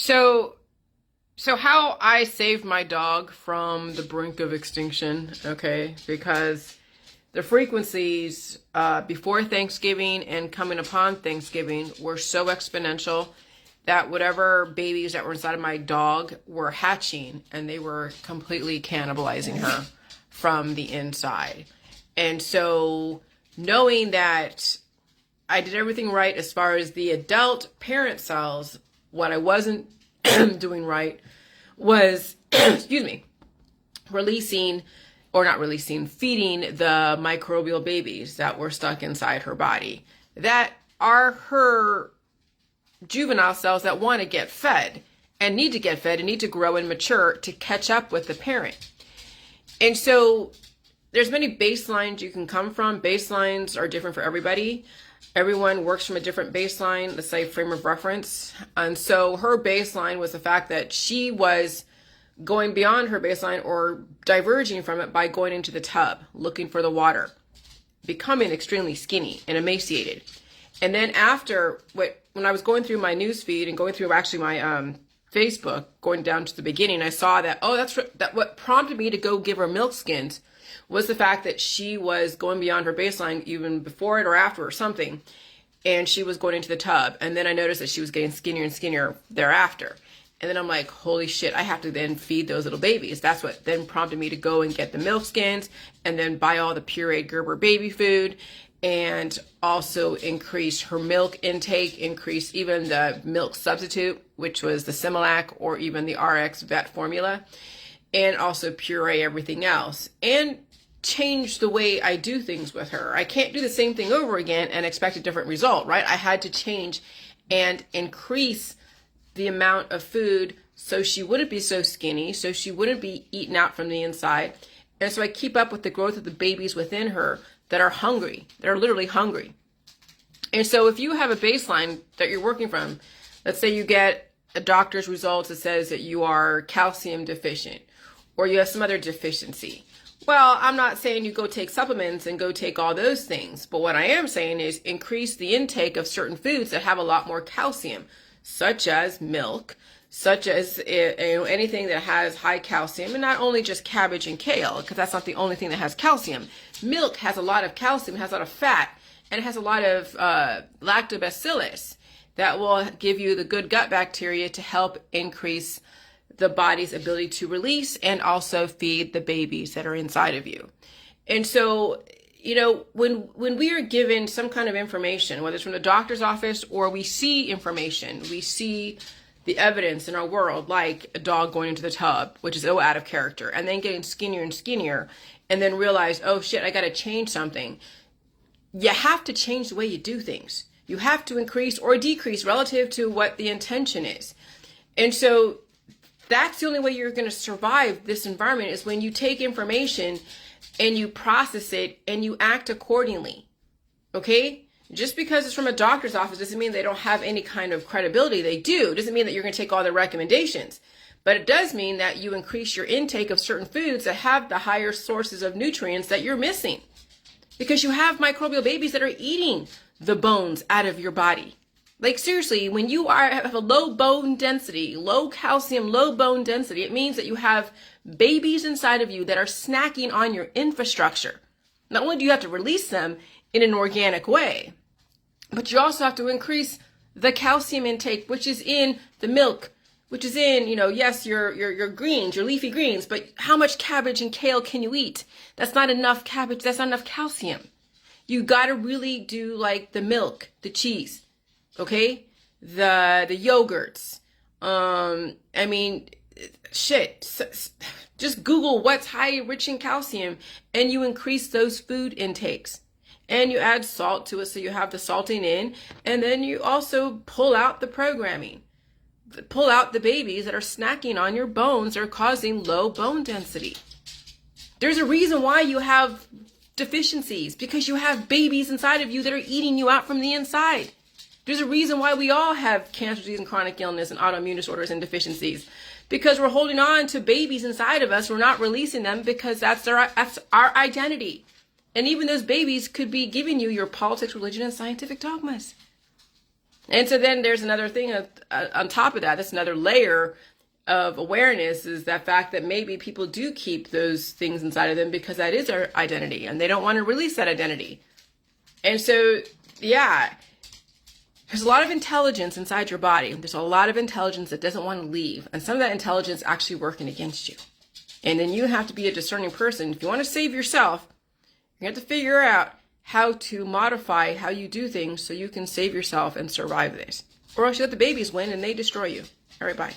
So, so how I saved my dog from the brink of extinction, okay? Because the frequencies before Thanksgiving and coming upon Thanksgiving were so exponential that whatever babies that were inside of my dog were hatching and they were completely cannibalizing her from the inside. And so knowing that I did everything right as far as the adult parent cells, what I wasn't doing right was, excuse me, releasing or not releasing, feeding the microbial babies that were stuck inside her body. That are her juvenile cells that want to get fed and need to get fed and need to grow and mature to catch up with the parent. And so there's many baselines you can come from. Baselines are different for everybody. Everyone works from a different baseline, let's say frame of reference. And so her baseline was the fact that she was going beyond her baseline or diverging from it by going into the tub, looking for the water, becoming extremely skinny and emaciated. And then after, when I was going through my news feed and going through actually my Facebook, going down to the beginning, I saw that, that what prompted me to go give her milk skins was the fact that she was going beyond her baseline even before it or after or something. And she was going into the tub. And then I noticed that she was getting skinnier and skinnier thereafter. And then I'm like, holy shit, I have to then feed those little babies. That's what then prompted me to go and get the milk skins and then buy all the pureed Gerber baby food and also increase her milk intake, increase even the milk substitute, which was the Similac or even the RX vet formula, and also puree everything else and change the way I do things with her. I can't do the same thing over again and expect a different result, right? I had to change and increase the amount of food so she wouldn't be so skinny, so she wouldn't be eaten out from the inside. And so I keep up with the growth of the babies within her that are hungry. They're literally hungry. And so if you have a baseline that you're working from, let's say you get a doctor's results that says that you are calcium deficient or you have some other deficiency. Well, I'm not saying you go take supplements and go take all those things. But what I am saying is increase the intake of certain foods that have a lot more calcium, such as milk, such as anything that has high calcium, and not only just cabbage and kale, because that's not the only thing that has calcium. Milk has a lot of calcium, has a lot of fat, and it has a lot of lactobacillus that will give you the good gut bacteria to help increase the body's ability to release and also feed the babies that are inside of you. And so, when we are given some kind of information, whether it's from the doctor's office or we see information, we see the evidence in our world, like a dog going into the tub, which is so out of character, and then getting skinnier and skinnier, and then realize, oh shit, I got to change something. You have to change the way you do things. You have to increase or decrease relative to what the intention is. And so that's the only way you're going to survive this environment is when you take information and you process it and you act accordingly. Okay? Just because it's from a doctor's office doesn't mean they don't have any kind of credibility. They do. It doesn't mean that you're going to take all their recommendations. But it does mean that you increase your intake of certain foods that have the higher sources of nutrients that you're missing. Because you have microbial babies that are eating the bones out of your body. Like seriously, when you have a low bone density, low calcium, low bone density, it means that you have babies inside of you that are snacking on your infrastructure. Not only do you have to release them in an organic way, but you also have to increase the calcium intake, which is in the milk, which is in, yes, your greens, your leafy greens, but how much cabbage and kale can you eat? That's not enough cabbage. That's not enough calcium. You got to really do like the milk, the cheese, okay? The yogurts. Just Google what's high rich in calcium and you increase those food intakes. And you add salt to it so you have the salting in. And then you also pull out the programming. Pull out the babies that are snacking on your bones that are causing low bone density. There's a reason why you have deficiencies. Because you have babies inside of you that are eating you out from the inside. There's a reason why we all have cancer disease and chronic illness and autoimmune disorders and deficiencies. Because we're holding on to babies inside of us. We're not releasing them because that's our identity. And even those babies could be giving you your politics, religion, and scientific dogmas. And so then there's another thing on top of that. That's another layer of awareness, is that fact that maybe people do keep those things inside of them because that is their identity and they don't want to release that identity. And so, yeah, there's a lot of intelligence inside your body. There's a lot of intelligence that doesn't want to leave. And some of that intelligence actually working against you. And then you have to be a discerning person. If you want to save yourself, you have to figure out how to modify how you do things so you can save yourself and survive this. Or else you let the babies win and they destroy you. All right, bye.